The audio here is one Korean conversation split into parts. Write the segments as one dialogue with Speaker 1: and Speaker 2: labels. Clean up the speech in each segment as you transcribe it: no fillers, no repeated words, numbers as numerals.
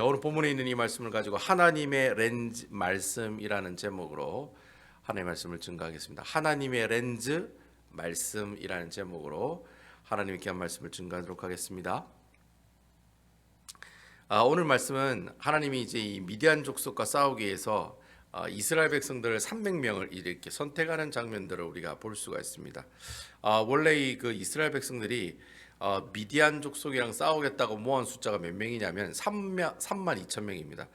Speaker 1: 오늘 본문에 있는 이 말씀을 가지고 하나님의 렌즈 말씀이라는 제목으로 하나님의 말씀을 증거하겠습니다. 하나님의 렌즈 말씀이라는 제목으로 하나님의 귀한 말씀을 증거하도록 하겠습니다. 오늘 말씀은 하나님이 이제 이 미디안 족속과 싸우기 위해서 이스라엘 백성들을 300명을 이렇게 선택하는 장면들을 우리가 볼 수가 있습니다. 원래 그 이스라엘 백성들이 미디안 족속이랑 싸우겠다고 모은 숫자가 몇 명이냐면 3만 2천 명입니다.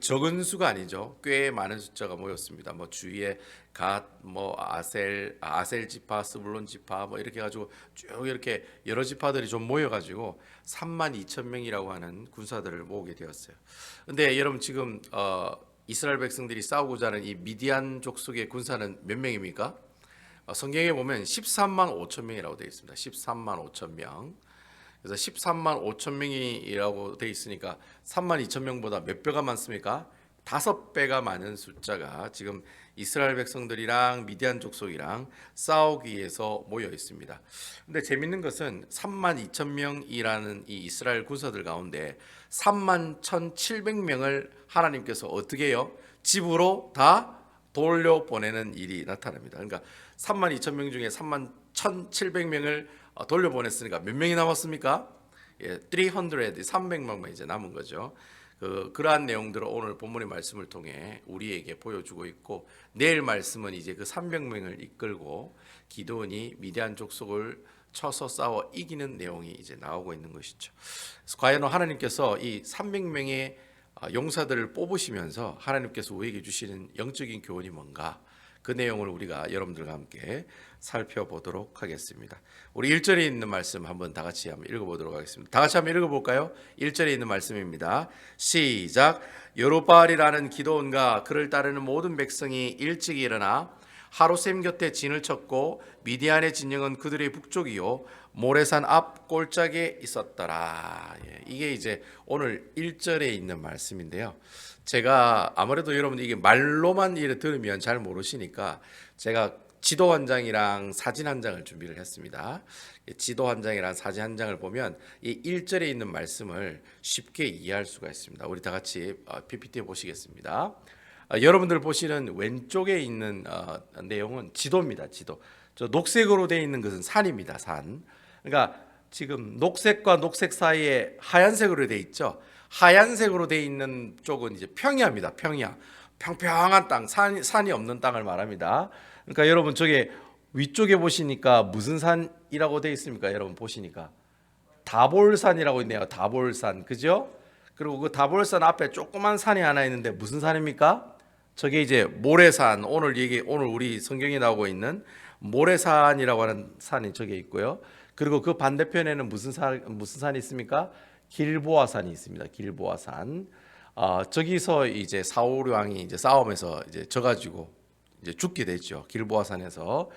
Speaker 1: 적은 수가 아니죠. 꽤 많은 숫자가 모였습니다. 뭐 주위에 갓, 뭐 아셀 지파, 스불론 지파, 뭐 이렇게 가지고 쭉 이렇게 여러 지파들이 좀 모여가지고 3만 2천 명이라고 하는 군사들을 모으게 되었어요. 근데 여러분 지금 이스라엘 백성들이 싸우고자 하는 이 미디안 족속의 군사는 몇 명입니까? 성경에 보면 13만 5천 명이라고 되어 있습니다. 13만 5천 명. 그래서 13만 5천 명이라고 되어 있으니까 3만 2천 명보다 몇 배가 많습니까? 5배가 많은 숫자가 지금 이스라엘 백성들이랑 미디안 족속이랑 싸우기 위해서 모여 있습니다. 근데 재밌는 것은 3만 2천 명이라는 이 이스라엘 군사들 가운데 3만 1,700명을 하나님께서 어떻게 해요? 집으로 다 돌려보내는 일이 나타납니다. 그러니까 3만 2천 명 중에 3만 1,700명을 돌려보냈으니까 몇 명이 남았습니까? 300명만 이제 남은 거죠. 그러한 내용들을 오늘 본문의 말씀을 통해 우리에게 보여주고 있고, 내일 말씀은 이제 그 300명을 이끌고 기드온이 미디안 족속을 쳐서 싸워 이기는 내용이 이제 나오고 있는 것이죠. 그래서 과연 하나님께서 이 300명의 용사들을 뽑으시면서 하나님께서 우리에게 주시는 영적인 교훈이 뭔가, 그 내용을 우리가 여러분들과 함께 살펴보도록 하겠습니다. 우리 1절에 있는 말씀 한번 다 같이 한번 읽어보도록 하겠습니다. 다 같이 한번 읽어볼까요? 1절에 있는 말씀입니다. 시작. 여룹바알이라는 기드온과 그를 따르는 모든 백성이 일찍 일어나 하루셈 곁에 진을 쳤고 미디안의 진영은 그들의 북쪽이요 모레산 앞 골짜기에 있었더라. 이게 이제 오늘 1절에 있는 말씀인데요. 제가 아무래도 여러분 이게 말로만 들으면 잘 모르시니까 제가 지도 한 장이랑 사진 한 장을 준비를 했습니다. 지도 한 장이랑 사진 한 장을 보면 이 1절에 있는 말씀을 쉽게 이해할 수가 있습니다. 우리 다 같이 PPT 보시겠습니다. 여러분들 보시는 왼쪽에 있는 내용은 지도입니다. 지도. 저 녹색으로 되어 있는 것은 산입니다. 산. 그러니까 지금 녹색과 녹색 사이에 하얀색으로 되어 있죠. 하얀색으로 되어 있는 쪽은 이제 평야입니다. 평야. 평평한 땅, 산이 없는 땅을 말합니다. 그러니까 여러분 저게 위쪽에 보시니까 무슨 산이라고 되어 있습니까? 여러분 보시니까 다볼산이라고 있네요. 다볼산. 그죠? 그리고 그 다볼산 앞에 조그만 산이 하나 있는데 무슨 산입니까? 저게 이제 모래산. 오늘 우리 성경에 나오고 있는 모래산이라고 하는 산이 저게 있고요. 그리고 그 반대편에는 무슨 산이 있습니까? 길보아산이 있습니다. 길보아산. 저기서 이제 사울 왕이 이제 싸움에서 이제 져가지고 이제 죽게 되죠. 길보아산에서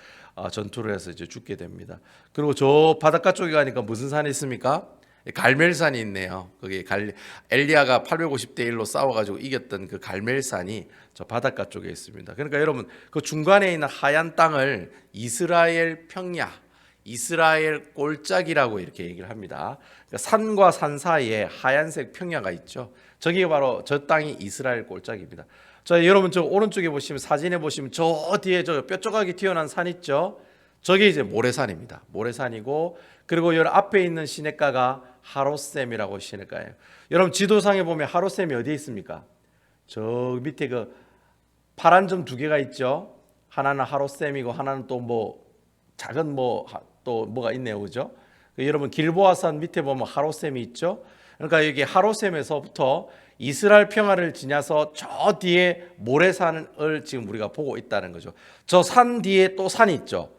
Speaker 1: 전투를 해서 이제 죽게 됩니다. 그리고 저 바닷가 쪽에 가니까 무슨 산이 있습니까? 갈멜산이 있네요. 거기 엘리야가 850대 1로 싸워가지고 이겼던 그 갈멜산이 저 바닷가 쪽에 있습니다. 그러니까 여러분 그 중간에 있는 하얀 땅을 이스라엘 평야, 이스라엘 골짜기라고 이렇게 얘기를 합니다. 그러니까 산과 산 사이에 하얀색 평야가 있죠. 저게 바로 저 땅이 이스라엘 골짜기입니다. 자, 여러분 저 오른쪽에 보시면 사진에 보시면 저 뒤에 저 뾰족하게 튀어나온 산 있죠. 저게 이제 모래산입니다. 모래산이고, 그리고 여 앞에 있는 시냇가가 하롯셈이라고 시냇가예요. 여러분 지도상에 보면 하롯셈이 어디에 있습니까? 저 밑에 그 파란 점 두 개가 있죠. 하나는 하롯셈이고 하나는 또 뭐 작은 또 뭐가 있네요, 그죠? 여러분 길보아산 밑에 보면 하롯셈이 있죠. 그러니까 여기 하롯셈에서부터 이스라엘 평화를 지나서 저 뒤에 모래산을 지금 우리가 보고 있다는 거죠. 저 산 뒤에 또 산이 있죠.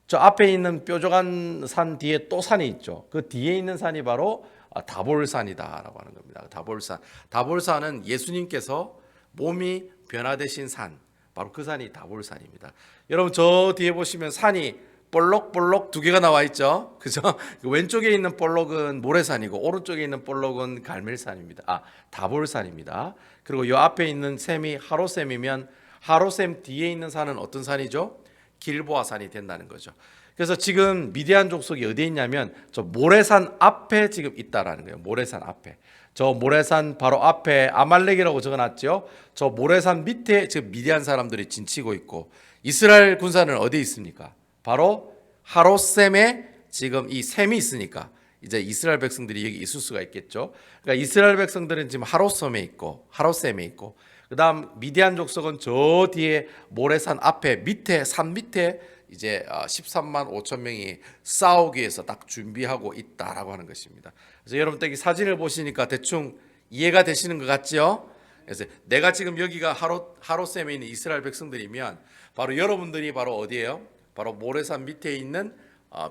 Speaker 1: 저 앞에 있는 뾰족한 산 뒤에 또 산이 있죠. 그 뒤에 있는 산이 바로 다볼산이다라고 하는 겁니다. 다볼산. 다볼산은 예수님께서 몸이 변화되신 산, 바로 그 산이 다볼산입니다. 여러분 저 뒤에 보시면 산이 볼록 두 개가 나와 있죠. 그죠? 왼쪽에 있는 볼록은 모래산이고 오른쪽에 있는 볼록은 갈멜산입니다. 다볼산입니다. 그리고 이 앞에 있는 셈이 하롯셈이면 하롯셈 뒤에 있는 산은 어떤 산이죠? 길보아산이 된다는 거죠. 그래서 지금 미디안 족속이 어디에 있냐면 저 모래산 앞에 지금 있다라는 거예요. 모래산 앞에. 저 모래산 바로 앞에 아말렉이라고 적어놨죠. 저 모래산 밑에 지금 미디안 사람들이 진치고 있고, 이스라엘 군사는 어디에 있습니까? 바로 하롯셈에 지금 이 샘이 있으니까 이제 이스라엘 백성들이 여기 있을 수가 있겠죠. 그러니까 이스라엘 백성들은 지금 하롯셈에 있고, 그다음 미디안 족속은 저 뒤에 모래산 앞에 밑에 산 밑에 이제 13만 5천 명이 싸우기 위해서 딱 준비하고 있다라고 하는 것입니다. 그래서 여러분 이 사진을 보시니까 대충 이해가 되시는 것 같죠? 그래서 내가 지금 여기가 하롯셈에 있는 이스라엘 백성들이면 바로 여러분들이 바로 어디예요? 바로 모래산 밑에 있는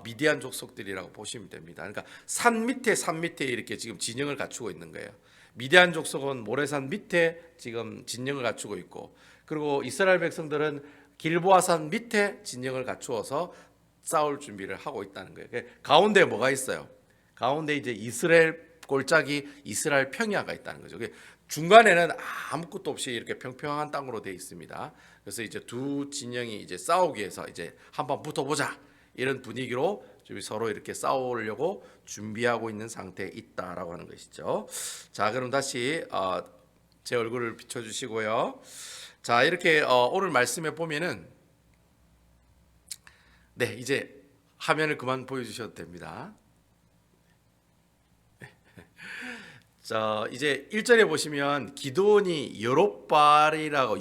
Speaker 1: 미디안 족속들이라고 보시면 됩니다. 그러니까 산 밑에 이렇게 지금 진영을 갖추고 있는 거예요. 미디안 족속은 모래산 밑에 지금 진영을 갖추고 있고, 그리고 이스라엘 백성들은 길보아산 밑에 진영을 갖추어서 싸울 준비를 하고 있다는 거예요. 가운데 뭐가 있어요? 가운데 이제 이스라엘 골짜기 이스라엘 평야가 있다는 거죠. 중간에는 아무것도 없이 이렇게 평평한 땅으로 되어 있습니다. 그래서 이제 두 진영이 이제 싸우기 위해서 이제 한번 붙어보자 이런 분위기로 서로 이렇게 싸우려고 준비하고 있는 상태에 있다라고 하는 것이죠. 자, 그럼 다시 제 얼굴을 비춰주시고요. 자, 이렇게 오늘 말씀에 보면은 네, 이제 화면을 그만 보여주셔도 됩니다. 자, 이제 1절에 보시면 기드온이 여룹바알이라고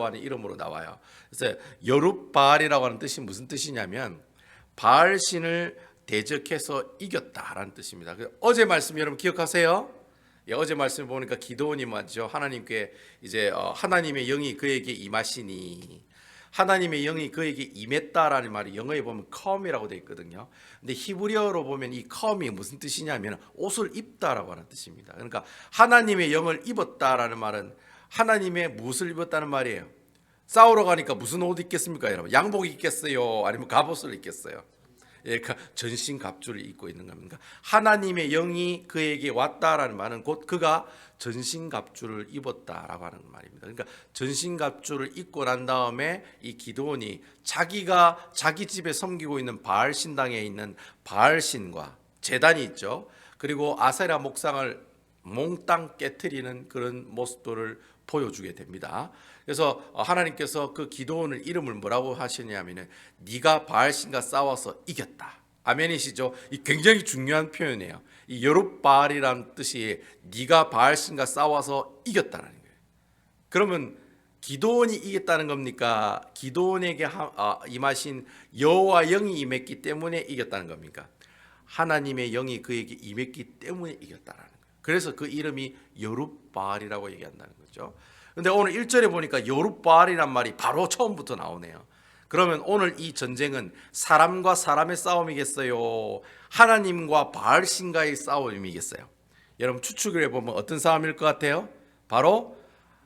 Speaker 1: 하는 이름으로 나와요. 그래서 여룹바알이라고 하는 뜻이 무슨 뜻이냐면 바알 신을 대적해서 이겼다라는 뜻입니다. 어제 말씀 여러분 기억하세요? 예, 어제 말씀 보니까 기드온이 맞죠. 하나님께 이제 하나님의 영이 그에게 임하시니, 하나님의 영이 그에게 임했다라는 말이 영어에 보면 come이라고 되어 있거든요. 근데 히브리어로 보면 이 come이 무슨 뜻이냐면 옷을 입다라고 하는 뜻입니다. 그러니까 하나님의 영을 입었다라는 말은 하나님의 무엇을 입었다는 말이에요. 싸우러 가니까 무슨 옷 입겠습니까, 여러분? 양복 입겠어요? 아니면 갑옷을 입겠어요? 예, 전신 갑주를 입고 있는 겁니다. 하나님의 영이 그에게 왔다라는 말은 곧 그가 전신 갑주를 입었다라고 하는 말입니다. 그러니까 전신 갑주를 입고 난 다음에 이 기드온이 자기가 자기 집에 섬기고 있는 바알 신당에 있는 바알 신과 제단이 있죠. 그리고 아세라 목상을 몽땅 깨트리는 그런 모습들을 보여주게 됩니다. 그래서 하나님께서 그 기드온을 이름을 뭐라고 하시냐면은 네가 바알신과 싸워서 이겼다. 아멘이시죠? 이 굉장히 중요한 표현이에요. 이 여룹바알이라는 뜻이 네가 바알신과 싸워서 이겼다는 거예요. 그러면 기드온이 이겼다는 겁니까? 기드온에게 임하신 여호와 영이 임했기 때문에 이겼다는 겁니까? 하나님의 영이 그에게 임했기 때문에 이겼다는 거예요. 그래서 그 이름이 여룹바알이라고 얘기한다는 거죠. 근데 오늘 1절에 보니까 여룹바알이란 말이 바로 처음부터 나오네요. 그러면 오늘 이 전쟁은 사람과 사람의 싸움이겠어요? 하나님과 바알신과의 싸움이겠어요? 여러분 추측을 해보면 어떤 싸움일 것 같아요? 바로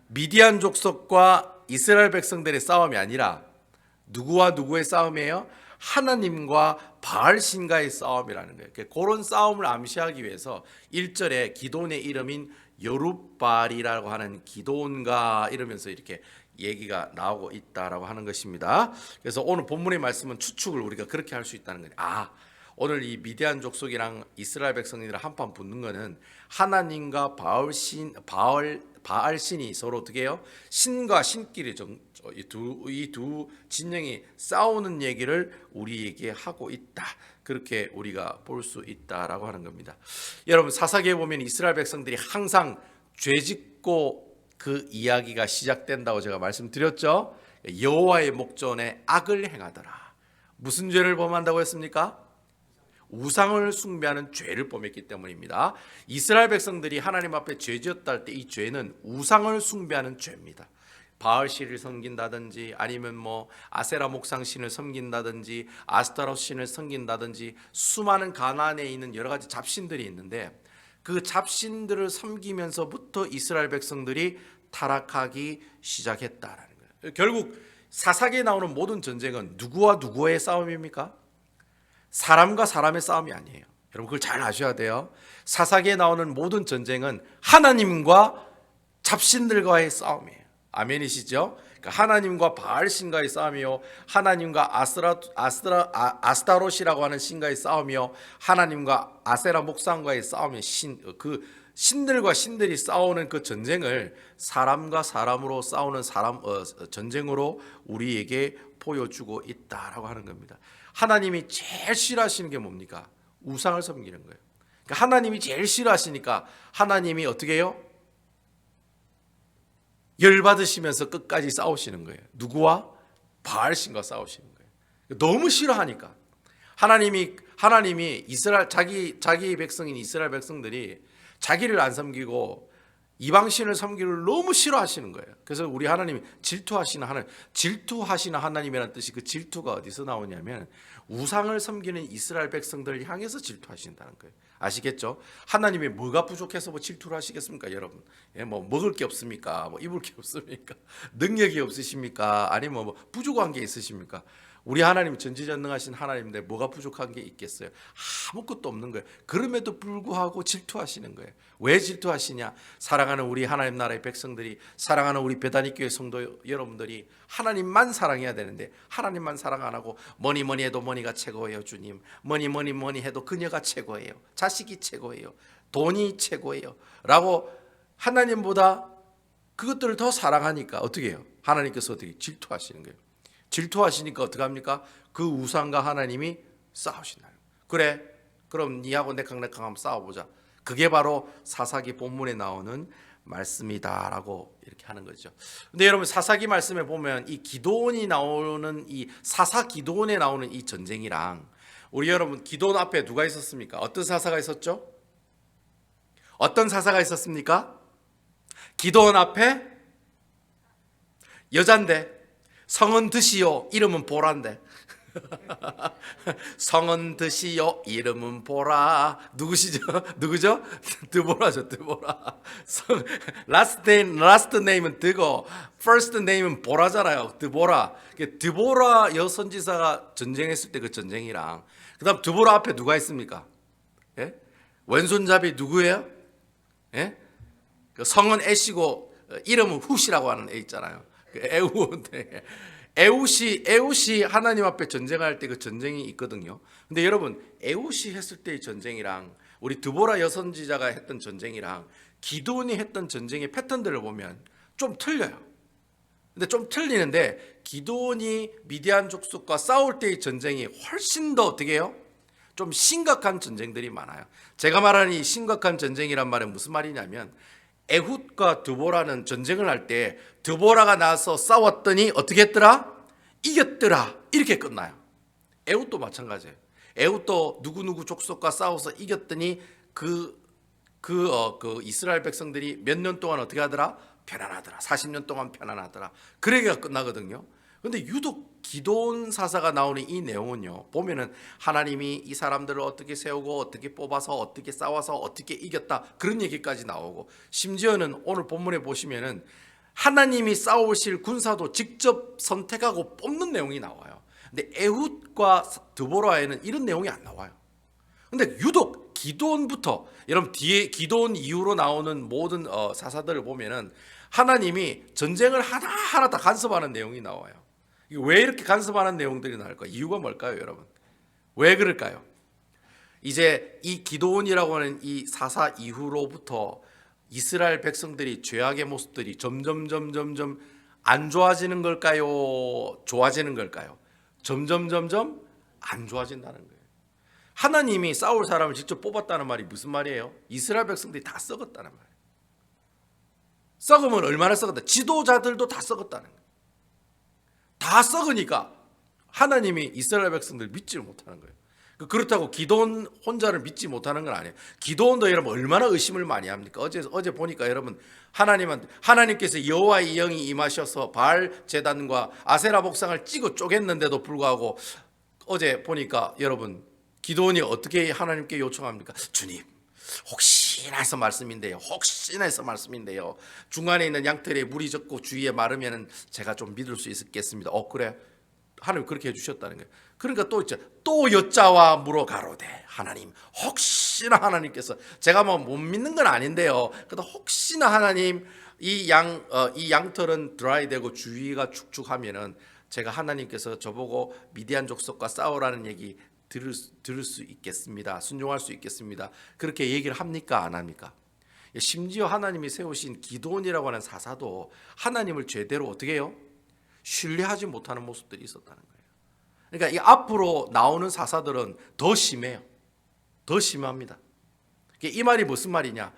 Speaker 1: 미디안 족속과 이스라엘 백성들의 싸움이 아니라 누구와 누구의 싸움이에요? 하나님과 바알신과의 싸움이라는 거예요. 그런 싸움을 암시하기 위해서 1절에 기드온의 이름인 여룹바알이라고 하는 기드온가 이러면서 이렇게 얘기가 나오고 있다라고 하는 것입니다. 그래서 오늘 본문의 말씀은 추측을 우리가 그렇게 할 수 있다는 거예요. 오늘 이 미디안 족속이랑 이스라엘 백성들이랑 한판 붙는 거는 하나님과 바알신이 서로 어떻게 해요? 신과 신끼리 이 두 진영이 싸우는 얘기를 우리에게 하고 있다. 그렇게 우리가 볼 수 있다라고 하는 겁니다. 여러분 사사기에 보면 이스라엘 백성들이 항상 죄짓고 그 이야기가 시작된다고 제가 말씀드렸죠. 여호와의 목전에 악을 행하더라. 무슨 죄를 범한다고 했습니까? 우상을 숭배하는 죄를 범했기 때문입니다. 이스라엘 백성들이 하나님 앞에 죄지었다 할 때 이 죄는 우상을 숭배하는 죄입니다. 바알신을 섬긴다든지 아니면 아세라 목상신을 섬긴다든지 아스타롯 신을 섬긴다든지 수많은 가나안에 있는 여러 가지 잡신들이 있는데 그 잡신들을 섬기면서부터 이스라엘 백성들이 타락하기 시작했다라는 거예요. 결국 사사기에 나오는 모든 전쟁은 누구와 누구의 싸움입니까? 사람과 사람의 싸움이 아니에요. 여러분 그걸 잘 아셔야 돼요. 사사기에 나오는 모든 전쟁은 하나님과 잡신들과의 싸움이에요. 아멘이시죠? 그러니까 하나님과 바알 신과의 싸움이요, 하나님과 아스타롯이라고 하는 신과의 싸움이요, 하나님과 아세라 목상과의 싸움이 그 신들과 신들이 싸우는 그 전쟁을 사람과 사람으로 싸우는 전쟁으로 우리에게 보여주고 있다라고 하는 겁니다. 하나님이 제일 싫어하시는 게 뭡니까? 우상을 섬기는 거예요. 그러니까 하나님이 제일 싫어하시니까 하나님이 어떻게 해요? 열받으시면서 끝까지 싸우시는 거예요. 누구와? 바알신과 싸우시는 거예요. 너무 싫어하니까 하나님이 이스라엘 자기 백성인 이스라엘 백성들이 자기를 안 섬기고 이방신을 섬기를 너무 싫어하시는 거예요. 그래서 우리 하나님이 질투하시는 하나님이라는 뜻이, 그 질투가 어디서 나오냐면 우상을 섬기는 이스라엘 백성들을 향해서 질투하신다는 거예요. 아시겠죠? 하나님이 뭐가 부족해서 뭐 질투를 하시겠습니까, 여러분? 예, 뭐 먹을 게 없습니까? 뭐 입을 게 없습니까? 능력이 없으십니까? 아니면 뭐 부족한 게 있으십니까? 우리 하나님 전지전능하신 하나님인데 뭐가 부족한 게 있겠어요? 아무것도 없는 거예요. 그럼에도 불구하고 질투하시는 거예요. 왜 질투하시냐? 사랑하는 우리 하나님 나라의 백성들이, 사랑하는 우리 베다니 교회 성도 여러분들이 하나님만 사랑해야 되는데 하나님만 사랑 안 하고 뭐니 해도 뭐니가 최고예요, 주님. 뭐니 해도 그녀가 최고예요. 자식이 최고예요. 돈이 최고예요. 라고 하나님보다 그것들을 더 사랑하니까 어떻게 해요? 하나님께서 어떻게 질투하시는 거예요. 질투하시니까 어떡합니까? 그 우상과 하나님이 싸우신다. 그래, 그럼 니하고 내캉내캉 한번 싸워보자. 그게 바로 사사기 본문에 나오는 말씀이다라고 이렇게 하는 거죠. 근데 여러분, 사사기 말씀에 보면 이 기도원이 나오는, 이 사사 기도원에 나오는 이 전쟁이랑, 우리 여러분 기도원 앞에 누가 있었습니까? 어떤 사사가 있었죠? 어떤 사사가 있었습니까? 기도원 앞에 여잔데, 성은 드시오, 이름은 보라인데. 성은 드시오, 이름은 보라. 누구죠? 드보라죠, 드보라. 라스트 네임은 드고 퍼스트 네임은 보라잖아요. 드보라. 드보라 여선지사가 전쟁했을 때 그 전쟁이랑, 그다음 드보라 앞에 누가 있습니까? 예? 왼손잡이 누구예요? 예? 그 성은 애시고 이름은 훗이라고 하는 애 있잖아요. 에훗이 하나님 앞에 전쟁할 때 그 전쟁이 있거든요. 근데 여러분, 에훗이 했을 때의 전쟁이랑 우리 드보라 여선지자가 했던 전쟁이랑 기드온이 했던 전쟁의 패턴들을 보면 좀 틀려요. 근데 좀 틀리는데, 기드온이 미디안 족속과 싸울 때의 전쟁이 훨씬 더 어떻게 해요? 좀 심각한 전쟁들이 많아요. 제가 말하는 이 심각한 전쟁이란 말은 무슨 말이냐면, 에훗과 드보라는 전쟁을 할 때 드보라가 나서 싸웠더니 어떻게 했더라? 이겼더라. 이렇게 끝나요. 에훗도 마찬가지예요. 에훗도 누구 족속과 싸워서 이겼더니 그 이스라엘 백성들이 몇 년 동안 어떻게 하더라? 편안하더라. 40년 동안 편안하더라. 그래가 끝나거든요. 근데 유독 기드온 사사가 나오는 이 내용은요, 보면은 하나님이 이 사람들을 어떻게 세우고 어떻게 뽑아서 어떻게 싸워서 어떻게 이겼다, 그런 얘기까지 나오고, 심지어는 오늘 본문에 보시면은 하나님이 싸우실 군사도 직접 선택하고 뽑는 내용이 나와요. 근데 에훗과 드보라에는 이런 내용이 안 나와요. 근데 유독 기드온부터, 여러분 뒤에 기드온 이후로 나오는 모든 사사들을 보면은 하나님이 전쟁을 하나하나 다 간섭하는 내용이 나와요. 왜 이렇게 간섭하는 내용들이 나올까? 이유가 뭘까요, 여러분? 왜 그럴까요? 이제 이 기드온이라고 하는 이 사사 이후로부터 이스라엘 백성들이 죄악의 모습들이 점점 안 좋아지는 걸까요? 좋아지는 걸까요? 점점 안 좋아진다는 거예요. 하나님이 싸울 사람을 직접 뽑았다는 말이 무슨 말이에요? 이스라엘 백성들이 다 썩었다는 말이에요. 썩으면 얼마나 썩었다? 지도자들도 다 썩었다는 거예요. 다 썩으니까 하나님이 이스라엘 백성들 믿지를 못하는 거예요. 그렇다고 기드온 혼자를 믿지 못하는 건 아니에요. 기드온도 여러분 얼마나 의심을 많이 합니까? 어제 보니까 여러분, 하나님께서 여호와의 영이 임하셔서 바알 제단과 아세라 목상을 찌고 쪼갰는데도 불구하고 어제 보니까 여러분, 기드온이 어떻게 하나님께 요청합니까? 주님, 혹시나 해서 말씀인데요. 중간에 있는 양털에 물이 적고 주위에 마르면 제가 좀 믿을 수 있겠습니다. 그래. 하나님 그렇게 해주셨다는 거예요. 그러니까 또 여자와 물어 가로되, 하나님 혹시나 하나님께서, 제가 뭐 못 믿는 건 아닌데요, 그래도 혹시나 하나님 이 양털은 드라이되고 주위가 축축하면은 제가 하나님께서 저보고 미디안 족속과 싸우라는 얘기 들을 수 있겠습니다. 순종할 수 있겠습니다. 그렇게 얘기를 합니까? 안 합니까? 심지어 하나님이 세우신 기드온이라고 하는 사사도 하나님을 제대로 어떻게 해요? 신뢰하지 못하는 모습들이 있었다는 거예요. 그러니까 이 앞으로 나오는 사사들은 더 심해요. 더 심합니다. 이 말이 무슨 말이냐?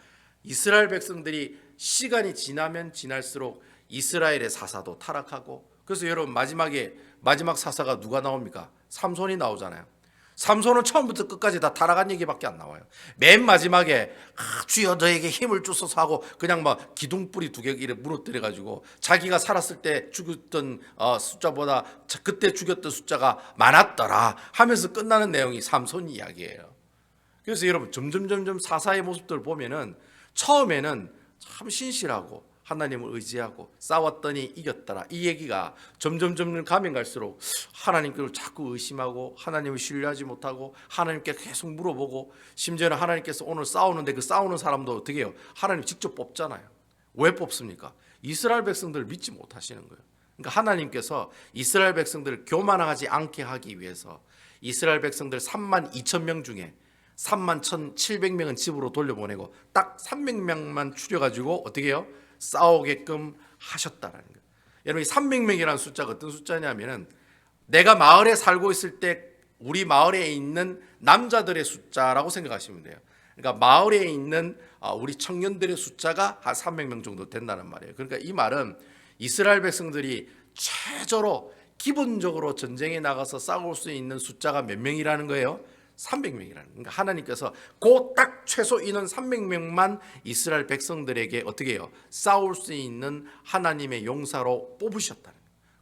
Speaker 1: 이스라엘 백성들이 시간이 지나면 지날수록 이스라엘의 사사도 타락하고, 그래서 여러분 마지막 사사가 누가 나옵니까? 삼손이 나오잖아요. 삼손은 처음부터 끝까지 다 타락한 얘기밖에 안 나와요. 맨 마지막에 주여 너에게 힘을 주소서 하고 그냥 막 기둥뿌리 2개 이렇게 무너뜨려 가지고 자기가 살았을 때 죽였던 숫자보다 그때 죽였던 숫자가 많았더라 하면서 끝나는 내용이 삼손 이야기예요. 그래서 여러분 점점 사사의 모습들을 보면은 처음에는 참 신실하고 하나님을 의지하고 싸웠더니 이겼더라 이 얘기가 점점 가면 갈수록 하나님께를 자꾸 의심하고 하나님을 신뢰하지 못하고 하나님께 계속 물어보고, 심지어는 하나님께서 오늘 싸우는데 그 싸우는 사람도 어떻게 해요? 하나님 직접 뽑잖아요. 왜 뽑습니까? 이스라엘 백성들을 믿지 못하시는 거예요. 그러니까 하나님께서 이스라엘 백성들을 교만하지 않게 하기 위해서 이스라엘 백성들 3만 2천 명 중에 3만 1,700명은 집으로 돌려보내고 딱 300명만 추려가지고 어떻게 해요? 싸우게끔 하셨다라는 거예요. 여러분 이 300명이라는 숫자가 어떤 숫자냐면은 내가 마을에 살고 있을 때 우리 마을에 있는 남자들의 숫자라고 생각하시면 돼요. 그러니까 마을에 있는 우리 청년들의 숫자가 한 300명 정도 된다는 말이에요. 그러니까 이 말은 이스라엘 백성들이 최저로 기본적으로 전쟁에 나가서 싸울 수 있는 숫자가 몇 명이라는 거예요? 300명이라는. 그러니까 하나님께서 그 딱 최소 인원 300명만 이스라엘 백성들에게 어떻게 해요? 싸울 수 있는 하나님의 용사로 뽑으셨다는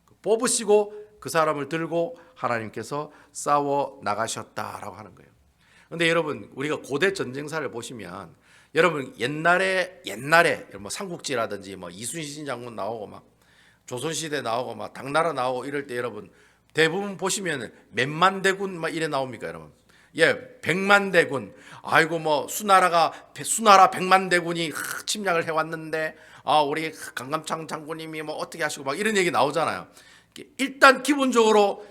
Speaker 1: 거예요. 뽑으시고 그 사람을 들고 하나님께서 싸워 나가셨다라고 하는 거예요. 그런데 여러분 우리가 고대 전쟁사를 보시면 여러분 옛날에 뭐 삼국지라든지 뭐 이순신 장군 나오고 막 조선시대 나오고 막 당나라 나오고 이럴 때 여러분 대부분 보시면 몇만 대군 막 이래 나옵니까 여러분? 예, 100만 대군. 아이고 뭐 수나라 100만 대군이 침략을 해왔는데 우리 강감창 장군님이 뭐 어떻게 하시고 막 이런 얘기 나오잖아요. 일단 기본적으로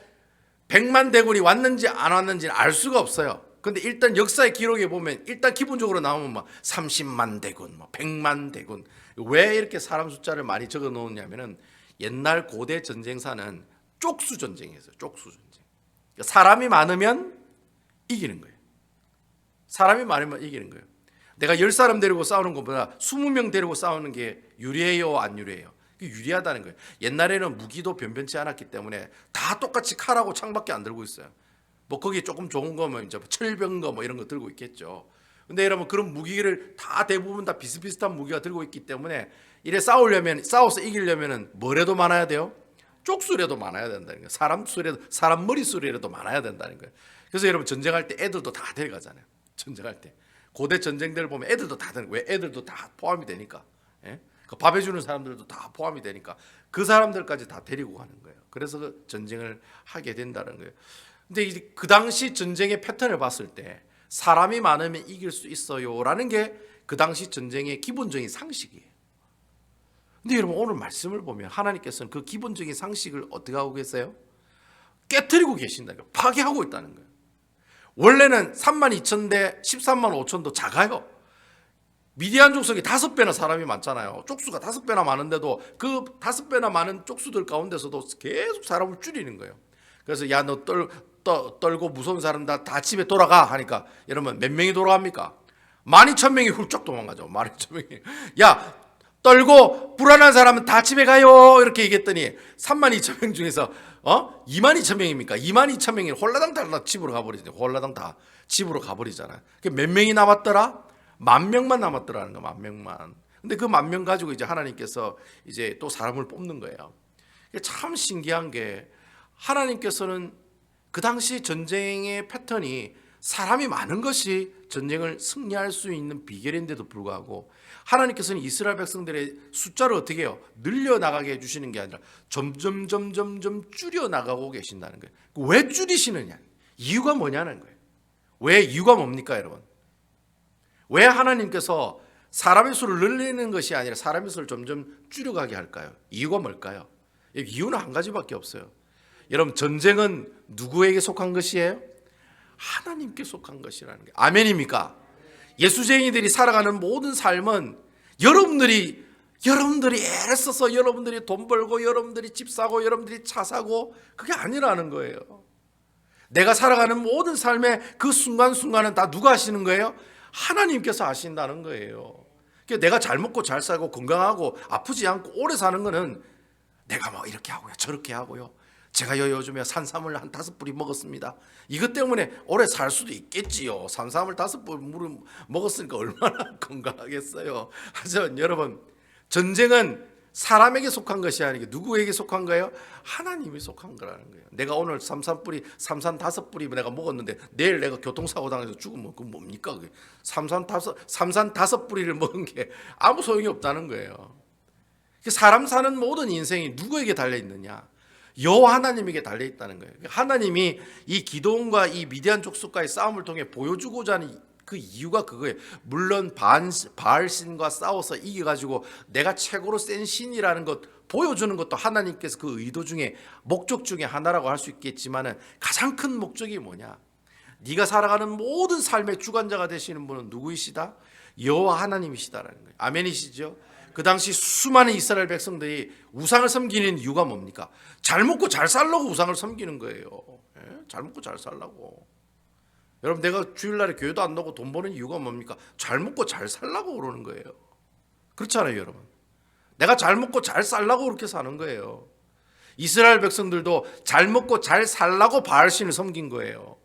Speaker 1: 100만 대군이 왔는지 안 왔는지는 알 수가 없어요. 근데 일단 역사의 기록에 보면 일단 기본적으로 나오면 막 30만 대군, 뭐 100만 대군. 왜 이렇게 사람 숫자를 많이 적어 놓느냐면은 옛날 고대 전쟁사는 쪽수 전쟁이었어요. 쪽수 전쟁. 사람이 많으면 이기는 거예요. 사람이 많으면 이기는 거예요. 내가 10사람 데리고 싸우는 것보다 20명 데리고 싸우는 게 유리해요, 안 유리해요? 유리하다는 거예요. 옛날에는 무기도 변변치 않았기 때문에 다 똑같이 칼하고 창밖에 안 들고 있어요. 뭐 거기 조금 좋은 거면 이제 철병거 뭐 이런 거 들고 있겠죠. 근데 여러분 그런 무기를 다 대부분 다 비슷비슷한 무기가 들고 있기 때문에 이래 싸워서 이기려면은 뭐라도 많아야 돼요? 쪽수라도 많아야 된다는 거예요. 사람 머릿수라도 많아야 된다는 거예요. 그래서 여러분 전쟁할 때 애들도 다 데려가잖아요. 전쟁할 때 고대 전쟁들 보면 애들도 다 왜 애들도 다 포함이 되니까, 예? 그 밥 해주는 사람들도 다 포함이 되니까 그 사람들까지 다 데리고 가는 거예요. 그래서 그 전쟁을 하게 된다는 거예요. 근데 그 당시 전쟁의 패턴을 봤을 때 사람이 많으면 이길 수 있어요라는 게 그 당시 전쟁의 기본적인 상식이에요. 근데 여러분 오늘 말씀을 보면 하나님께서는 그 기본적인 상식을 어떻게 하고 계세요? 깨트리고 계신다는 거예요. 파괴하고 있다는 거예요. 원래는 3만 2천 대 13만 5천도 작아요. 미디안 족속이 5배나 사람이 많잖아요. 쪽수가 5배나 많은데도 그 5배나 많은 쪽수들 가운데서도 계속 사람을 줄이는 거예요. 그래서 야 너 떨고 무서운 사람 다 집에 돌아가 하니까 여러분 몇 명이 돌아갑니까? 12,000명이 훌쩍 도망가죠. 12,000명이. 야 떨고 불안한 사람은 다 집에 가요 이렇게 얘기했더니 32,000명 중에서 22,000명입니까? 22,000명이 홀라당 다 집으로 가버리죠. 홀라당 다 집으로 가버리잖아요. 몇 명이 남았더라? 10,000명만 남았더라는 거. 10,000명만. 근데 그 10,000명 가지고 이제 하나님께서 이제 또 사람을 뽑는 거예요. 참 신기한 게 하나님께서는 그 당시 전쟁의 패턴이 사람이 많은 것이 전쟁을 승리할 수 있는 비결인데도 불구하고 하나님께서는 이스라엘 백성들의 숫자를 어떻게 해요? 늘려나가게 해주시는 게 아니라 점점 줄여나가고 계신다는 거예요. 왜 줄이시느냐? 이유가 뭐냐는 거예요. 왜 이유가 뭡니까 여러분? 왜 하나님께서 사람의 수를 늘리는 것이 아니라 사람의 수를 점점 줄여가게 할까요? 이유가 뭘까요? 이유는 한 가지밖에 없어요. 여러분, 전쟁은 누구에게 속한 것이에요? 하나님께 속한 것이라는 게 아멘입니까? 예수쟁이들이 살아가는 모든 삶은 여러분들이 애를 써서 여러분들이 돈 벌고 여러분들이 집 사고 여러분들이 차 사고 그게 아니라는 거예요. 내가 살아가는 모든 삶의 그 순간순간은 다 누가 하시는 거예요? 하나님께서 하신다는 거예요. 그러니까 내가 잘 먹고 잘 살고 건강하고 아프지 않고 오래 사는 거는 내가 뭐 이렇게 하고요 저렇게 하고요, 제가 요즘에 산삼을 한 5뿌리 먹었습니다, 이것 때문에 오래 살 수도 있겠지요. 산삼을 5뿌리 먹었으니까 얼마나 건강하겠어요. 하지만 여러분, 전쟁은 사람에게 속한 것이 아니고 누구에게 속한 거예요? 하나님이 속한 거라는 거예요. 내가 오늘 삼산 5뿌리 내가 먹었는데 내일 내가 교통사고 당해서 죽으면 그건 뭡니까? 그게 삼산 5뿌리를 먹은 게 아무 소용이 없다는 거예요. 사람 사는 모든 인생이 누구에게 달려있느냐? 여호와 하나님에게 달려있다는 거예요. 하나님이 이 기드온과 이 미디안 족속과의 싸움을 통해 보여주고자 하는 그 이유가 그거예요. 물론 바알신과 싸워서 이겨가지고 내가 최고로 센 신이라는 것 보여주는 것도 하나님께서 그 의도 중에 목적 중에 하나라고 할 수 있겠지만은 가장 큰 목적이 뭐냐? 네가 살아가는 모든 삶의 주관자가 되시는 분은 누구이시다? 여호와 하나님이시다라는 거예요. 아멘이시죠? 그 당시 수많은 이스라엘 백성들이 우상을 섬기는 이유가 뭡니까? 잘 먹고 잘 살려고 우상을 섬기는 거예요. 잘 먹고 잘 살려고. 여러분, 내가 주일날에 교회도 안 나오고 돈 버는 이유가 뭡니까? 잘 먹고 잘 살려고 그러는 거예요. 그렇잖아요, 여러분. 내가 잘 먹고 잘 살려고 그렇게 사는 거예요. 이스라엘 백성들도 잘 먹고 잘 살려고 바알신을 섬긴 거예요.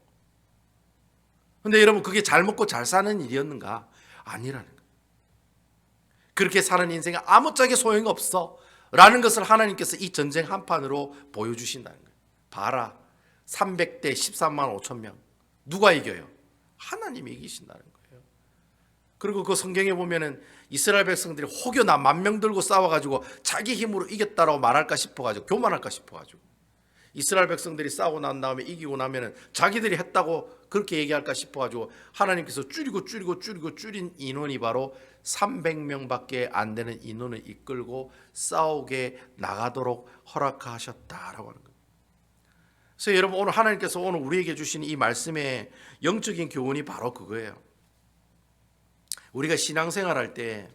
Speaker 1: 근데 여러분, 그게 잘 먹고 잘 사는 일이었는가? 아니라는 거예요. 그렇게 사는 인생에 아무짝에 소용이 없어 라는 것을 하나님께서 이 전쟁 한판으로 보여주신다는 거예요. 봐라, 300대 13만 5천 명 누가 이겨요? 하나님이 이기신다는 거예요. 그리고 그 성경에 보면은 이스라엘 백성들이 혹여나 10,000명 들고 싸워가지고 자기 힘으로 이겼다라고 말할까 싶어가지고, 교만할까 싶어가지고, 이스라엘 백성들이 싸우고 난 다음에 이기고 나면은 자기들이 했다고 그렇게 얘기할까 싶어가지고 하나님께서 줄인 인원이 바로 300명밖에 안 되는 인원을 이끌고 싸우게 나가도록 허락하셨다라고 하는 거예요. 그래서 여러분, 오늘 하나님께서 오늘 우리에게 주신 이 말씀의 영적인 교훈이 바로 그거예요. 우리가 신앙생활할 때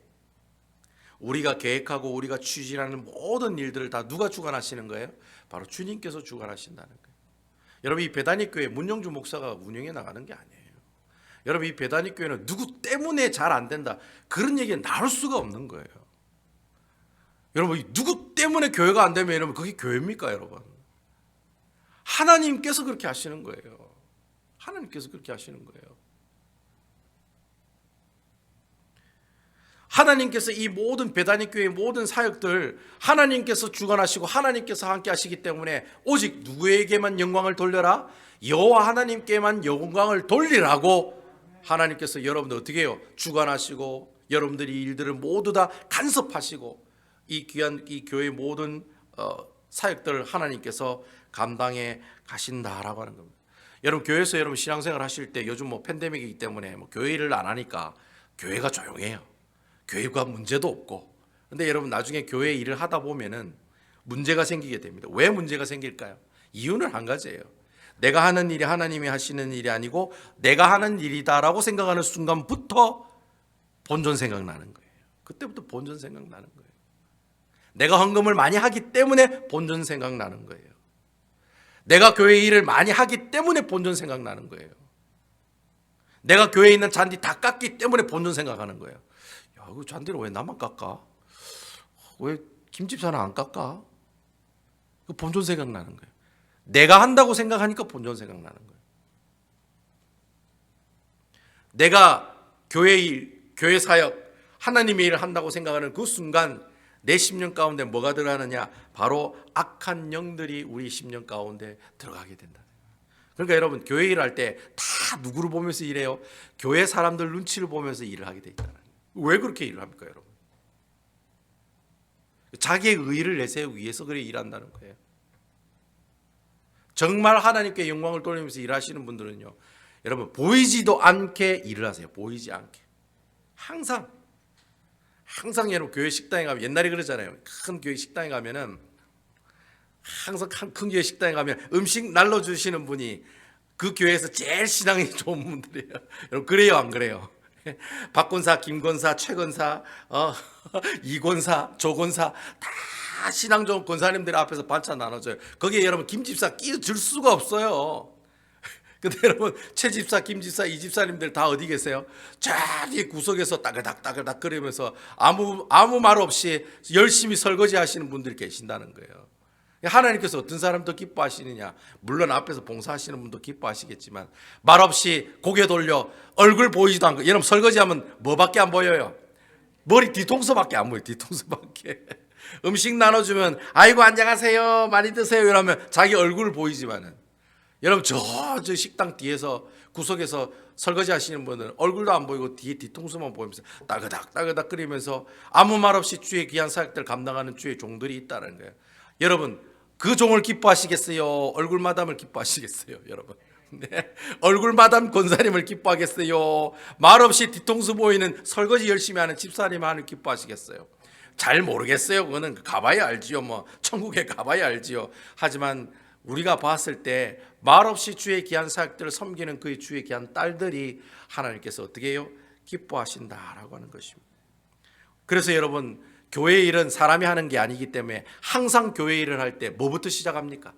Speaker 1: 우리가 계획하고 우리가 추진하는 모든 일들을 다 누가 주관하시는 거예요? 바로 주님께서 주관하신다는 거예요. 여러분, 이 배다니 교회 문영주 목사가 운영해 나가는 게 아니에요. 여러분, 이 배다니 교회는 누구 때문에 잘 안 된다 그런 얘기가 나올 수가 없는 거예요. 여러분, 누구 때문에 교회가 안 되면 여러분 그게 교회입니까? 여러분, 하나님께서 그렇게 하시는 거예요. 하나님께서 그렇게 하시는 거예요. 하나님께서 이 모든 배다니 교회의 모든 사역들 하나님께서 주관하시고 하나님께서 함께 하시기 때문에 오직 누구에게만 영광을 돌려라? 여호와 하나님께만 영광을 돌리라고 하나님께서 여러분들 어떻게 해요? 주관하시고 여러분들이 일들을 모두 다 간섭하시고 이 귀한 이 교회의 모든 사역들을 하나님께서 감당해 가신다라고 하는 겁니다. 여러분, 교회에서 여러분 신앙생활 하실 때 요즘 뭐 팬데믹이기 때문에 뭐 교회 일을 안 하니까 교회가 조용해요. 교회가 문제도 없고. 근데 여러분, 나중에 교회 일을 하다 보면은 문제가 생기게 됩니다. 왜 문제가 생길까요? 이유는 한 가지예요. 내가 하는 일이 하나님이 하시는 일이 아니고 내가 하는 일이다라고 생각하는 순간부터 본전 생각나는 거예요. 그때부터 본전 생각나는 거예요. 내가 헌금을 많이 하기 때문에 본전 생각나는 거예요. 내가 교회 일을 많이 하기 때문에 본전 생각나는 거예요. 내가 교회에 있는 잔디 다 깎기 때문에 본전 생각하는 거예요. 야, 그 잔디를 왜 나만 깎아? 왜 김집사는 안 깎아? 그 본전 생각나는 거예요. 내가 한다고 생각하니까 본전 생각나는 거예요. 내가 교회 일, 교회 사역, 하나님의 일을 한다고 생각하는 그 순간 내 심령 가운데 뭐가 들어가느냐? 바로 악한 영들이 우리 심령 가운데 들어가게 된다. 그러니까 여러분, 교회 일을 할 때 다 누구를 보면서 일해요? 교회 사람들 눈치를 보면서 일을 하게 돼 있다는 거예요. 왜 그렇게 일을 합니까, 여러분? 자기의 의의를 내세우기 위해서 그래 일한다는 거예요. 정말 하나님께 영광을 돌리면서 일하시는 분들은요, 여러분, 보이지도 않게 일을 하세요. 보이지 않게. 항상 항상 여러분 교회 식당에 가면 옛날에 그러잖아요. 큰 교회 식당에 가면은 항상 큰 교회 식당에 가면 음식 날로 주시는 분이 그 교회에서 제일 신앙이 좋은 분들이에요. 여러분 그래요 안 그래요? 박권사, 김권사, 최권사, 이권사, 조권사 다 신앙 좋은 권사님들 앞에서 반찬 나눠줘요. 거기에 여러분 김집사 끼줄 수가 없어요. 근데 여러분 최집사, 김집사, 이집사님들 다 어디 계세요? 저기 구석에서 따글닥따글닥 끓이면서 아무 말 없이 열심히 설거지 하시는 분들이 계신다는 거예요. 하나님께서 어떤 사람 더 기뻐하시느냐? 물론 앞에서 봉사하시는 분도 기뻐하시겠지만 말없이 고개 돌려 얼굴 보이지도 않고, 여러분 설거지하면 뭐밖에 안 보여요? 머리 뒤통수밖에 안 보여요. 뒤통수밖에. 음식 나눠주면 아이고 안녕하세요 많이 드세요 이러면 자기 얼굴 보이지만은, 여러분 저 식당 뒤에서 구석에서 설거지 하시는 분은 얼굴도 안 보이고 뒤에 뒤통수만 보이면서 따그닥 끓이면서 아무 말 없이 주의 귀한 사역들 감당하는 주의 종들이 있다는 거예요. 여러분 그 종을 기뻐하시겠어요? 얼굴 마담을 기뻐하시겠어요? 여러분 네. 얼굴 마담 권사님을 기뻐하겠어요? 말없이 뒤통수 보이는 설거지 열심히 하는 집사님을 기뻐하시겠어요? 잘 모르겠어요. 그거는 가봐야 알지요. 뭐 천국에 가봐야 알지요. 하지만 우리가 봤을 때 말없이 주의 귀한 사역들을 섬기는 그의 주의 귀한 딸들이 하나님께서 어떻게 해요? 기뻐하신다라고 하는 것입니다. 그래서 여러분 교회 일은 사람이 하는 게 아니기 때문에 항상 교회 일을 할 때 뭐부터 시작합니까?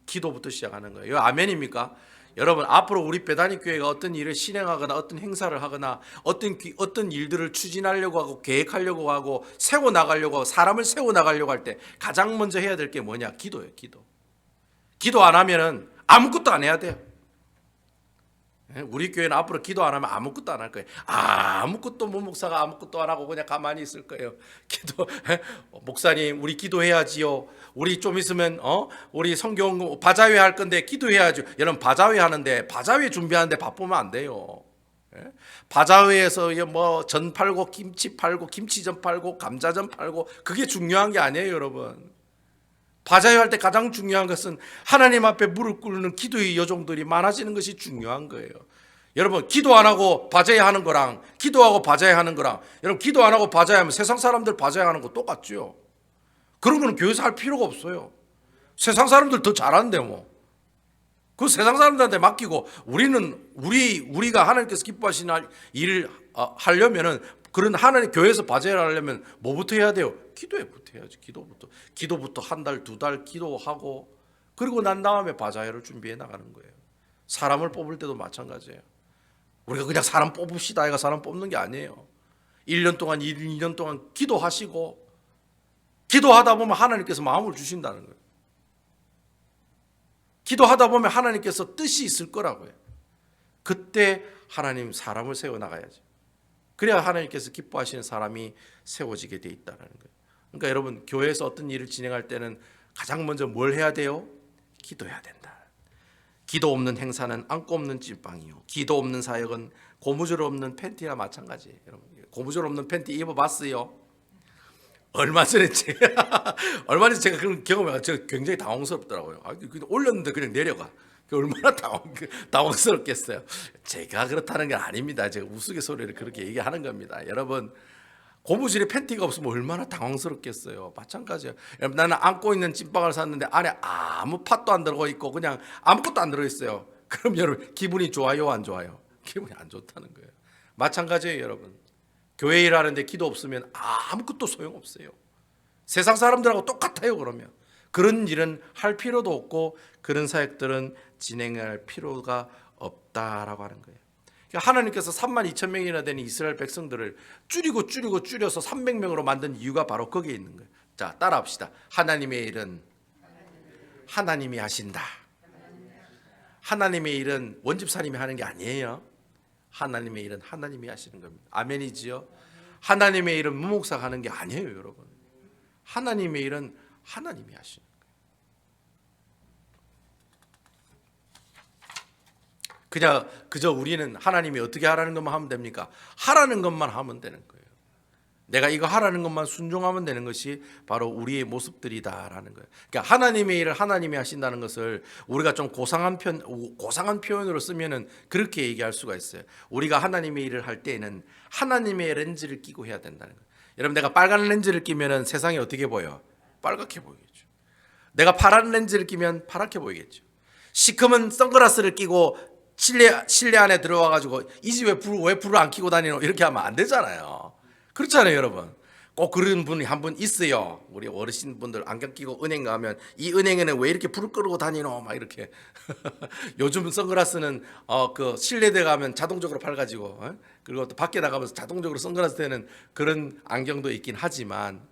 Speaker 1: 기도부터 시작하는 거예요. 이거 아멘입니까? 여러분 앞으로 우리 베다니 교회가 어떤 일을 실행하거나 어떤 행사를 하거나 어떤 일들을 추진하려고 하고 계획하려고 하고 세워 나가려고 하고 사람을 세워 나가려고 할 때 가장 먼저 해야 될 게 뭐냐? 기도예요. 기도 안 하면은 아무것도 안 해야 돼요. 우리 교회는 앞으로 기도 안 하면 아무것도 안 할 거예요. 아무것도 목사가 아무것도 안 하고 그냥 가만히 있을 거예요. 목사님 우리 기도해야지요. 우리 좀 있으면 우리 성경 바자회 할 건데 기도해야죠. 여러분 바자회 하는데 바자회 준비하는데 바쁘면 안 돼요. 바자회에서 뭐 전 팔고 김치 팔고 김치전 팔고 감자전 팔고 그게 중요한 게 아니에요, 여러분. 바자회 할 때 가장 중요한 것은 하나님 앞에 무릎 꿇는 기도의 여종들이 많아지는 것이 중요한 거예요. 여러분 기도 안 하고 바자회 하는 거랑 기도하고 바자회 하는 거랑, 여러분 기도 안 하고 바자회 하면 세상 사람들 바자회 하는 거 똑같죠. 그런 거는 교회에서 할 필요가 없어요. 세상 사람들 더 잘하는데 뭐. 그 세상 사람들한테 맡기고 우리가 하나님께서 기뻐하시는 일을 하려면은, 그런 하나님 교회에서 바자회를 하려면 뭐부터 해야 돼요? 기도부터 해야죠. 기도부터 한 달, 두 달 기도하고, 그리고 난 다음에 바자회를 준비해 나가는 거예요. 사람을 뽑을 때도 마찬가지예요. 우리가 그냥 사람 뽑읍시다 해가 사람 뽑는 게 아니에요. 1년 동안 2년 동안 기도하시고, 기도하다 보면 하나님께서 마음을 주신다는 거예요. 기도하다 보면 하나님께서 뜻이 있을 거라고요. 그때 하나님 사람을 세워나가야죠. 그래야 하나님께서 기뻐하시는 사람이 세워지게 돼 있다는 거예요. 그러니까 여러분 교회에서 어떤 일을 진행할 때는 가장 먼저 뭘 해야 돼요? 기도해야 된다. 기도 없는 행사는 안고 없는 찐빵이요, 기도 없는 사역은 고무줄 없는 팬티나 마찬가지예요. 여러분 고무줄 없는 팬티 입어봤어요? 얼마 전에 제가 그런 경험을, 제가 굉장히 당황스럽더라고요. 올렸는데 그냥 내려가. 얼마나 당황스럽겠어요. 제가 그렇다는 게 아닙니다. 제가 우스갯소리를 그렇게 얘기하는 겁니다. 여러분 고무줄에 팬티가 없으면 얼마나 당황스럽겠어요. 마찬가지예요. 여러분 나는 안고 있는 찐빵을 샀는데 안에 아무 팥도 안 들어가 있고 그냥 아무것도 안 들어있어요. 그럼 여러분 기분이 좋아요, 안 좋아요? 기분이 안 좋다는 거예요. 마찬가지예요. 여러분 교회 일하는데 기도 없으면 아무것도 소용없어요. 세상 사람들하고 똑같아요. 그러면 그런 일은 할 필요도 없고 그런 사역들은 진행할 필요가 없다라고 하는 거예요. 그러니까 하나님께서 32,000명이나 되는 이스라엘 백성들을 줄여서 300명으로 만든 이유가 바로 거기에 있는 거예요. 자, 따라합시다. 하나님의 일은 하나님이 하신다. 하나님의 일은 원집사님이 하는 게 아니에요. 하나님의 일은 하나님이 하시는 겁니다. 아멘이지요? 하나님의 일은 무목사가 하는 게 아니에요, 여러분. 하나님의 일은 하나님이 하시는 거예요. 그저 우리는 하나님이 어떻게 하라는 것만 하면 됩니까? 하라는 것만 하면 되는 거예요. 내가 이거 하라는 것만 순종하면 되는 것이 바로 우리의 모습들이다라는 거예요. 그러니까 하나님의 일을 하나님이 하신다는 것을 우리가 좀 고상한 표현으로 쓰면은 그렇게 얘기할 수가 있어요. 우리가 하나님의 일을 할 때에는 하나님의 렌즈를 끼고 해야 된다는 거예요. 여러분, 내가 빨간 렌즈를 끼면은 세상이 어떻게 보여? 빨갛게 보이겠죠. 내가 파란 렌즈를 끼면 파랗게 보이겠죠. 시커먼 선글라스를 끼고 실내 안에 들어와 가지고 이 집 왜 불을 안 켜고 다니노 이렇게 하면 안 되잖아요. 그렇잖아요, 여러분. 꼭 그런 분이 한 분 있어요. 우리 어르신분들 안경 끼고 은행 가면 이 은행에는 왜 이렇게 불을 끄고 다니노 막 이렇게. 요즘 선글라스는 그 실내대 가면 자동적으로 밝아지고 그리고 또 밖에 나가면서 자동적으로 선글라스 되는 그런 안경도 있긴 하지만,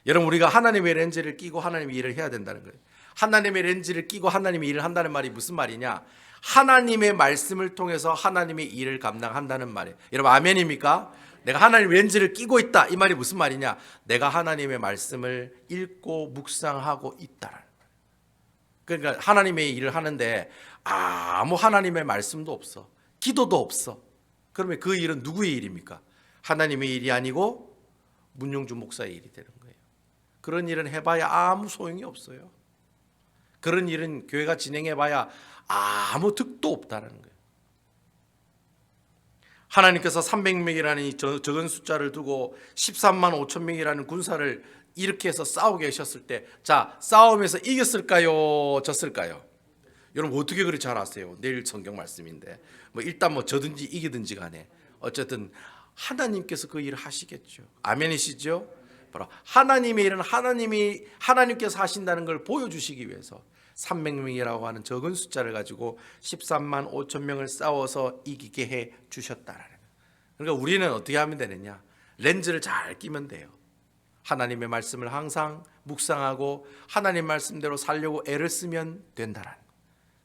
Speaker 1: 여러분, 우리가 하나님의 렌즈를 끼고 하나님의 일을 해야 된다는 거예요. 하나님의 렌즈를 끼고 하나님의 일을 한다는 말이 무슨 말이냐? 하나님의 말씀을 통해서 하나님의 일을 감당한다는 말이에요. 여러분, 아멘입니까? 내가 하나님의 렌즈를 끼고 있다, 이 말이 무슨 말이냐? 내가 하나님의 말씀을 읽고 묵상하고 있다라는 거예요. 그러니까 하나님의 일을 하는데 아무 하나님의 말씀도 없어, 기도도 없어. 그러면 그 일은 누구의 일입니까? 하나님의 일이 아니고 문용주 목사의 일이 되는 거예요. 그런 일은 해봐야 아무 소용이 없어요. 그런 일은 교회가 진행해봐야 아무 득도 없다는 거예요. 하나님께서 300명이라는 이 적은 숫자를 두고 13만 5천 명이라는 군사를 이렇게 해서 싸우게 하셨을 때, 자, 싸움에서 이겼을까요? 졌을까요? 여러분, 어떻게 그리 잘 아세요? 내일 성경 말씀인데 일단 저든지 이기든지 간에 어쨌든 하나님께서 그 일을 하시겠죠. 아멘이시죠? 바로 하나님의 일은 하나님께서 하신다는 걸 보여주시기 위해서 300명이라고 하는 적은 숫자를 가지고 13만 5천 명을 싸워서 이기게 해 주셨다라는 거예요. 그러니까 우리는 어떻게 하면 되느냐? 렌즈를 잘 끼면 돼요. 하나님의 말씀을 항상 묵상하고 하나님 말씀대로 살려고 애를 쓰면 된다라는 거예요.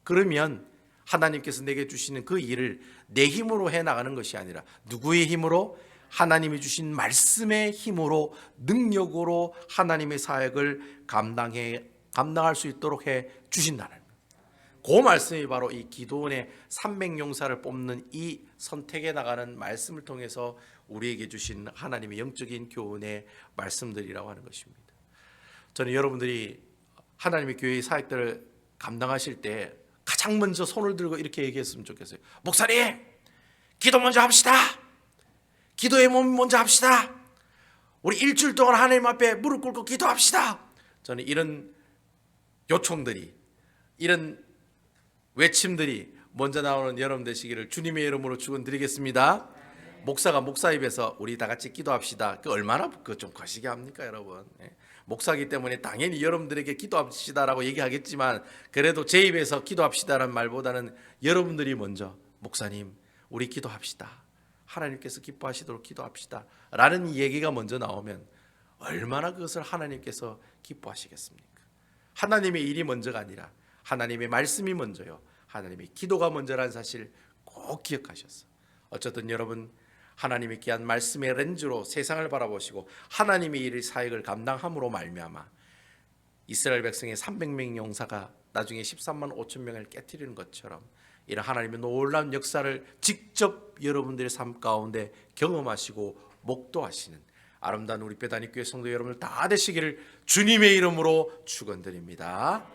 Speaker 1: 그러면 하나님께서 내게 주시는 그 일을 내 힘으로 해나가는 것이 아니라 누구의 힘으로? 하나님이 주신 말씀의 힘으로, 능력으로 하나님의 사역을 감당할 수 있도록 해 주신다는 거예요. 그 말씀이 바로 이 기도원의 300용사를 뽑는 이 선택에 나가는 말씀을 통해서 우리에게 주신 하나님의 영적인 교훈의 말씀들이라고 하는 것입니다. 저는 여러분들이 하나님의 교회의 사역들을 감당하실 때 가장 먼저 손을 들고 이렇게 얘기했으면 좋겠어요. 목사님, 기도 먼저 합시다. 기도의 몸 먼저 합시다. 우리 일주일 동안 하나님 앞에 무릎 꿇고 기도합시다. 저는 이런 요청들이, 이런 외침들이 먼저 나오는 여러분 되시기를 주님의 이름으로 축원드리겠습니다. 목사가 목사 입에서 우리 다 같이 기도합시다, 그 얼마나 좀 거시기 합니까, 여러분? 목사기 때문에 당연히 여러분들에게 기도합시다라고 얘기하겠지만, 그래도 제 입에서 기도합시다라는 말보다는 여러분들이 먼저 목사님, 우리 기도합시다, 하나님께서 기뻐하시도록 기도합시다 라는 얘기가 먼저 나오면 얼마나 그것을 하나님께서 기뻐하시겠습니까? 하나님의 일이 먼저가 아니라 하나님의 말씀이 먼저요, 하나님의 기도가 먼저라는 사실 꼭 기억하셔서, 어쨌든 여러분, 하나님의 귀한 말씀의 렌즈로 세상을 바라보시고 하나님의 일의 사역을 감당함으로 말미암아 이스라엘 백성의 300명 용사가 나중에 13만 5천 명을 깨트리는 것처럼 이런 하나님의 놀라운 역사를 직접 여러분들의 삶 가운데 경험하시고 목도하시는 아름다운 우리 베다니 교회 성도 여러분들 다 되시기를 주님의 이름으로 축원드립니다.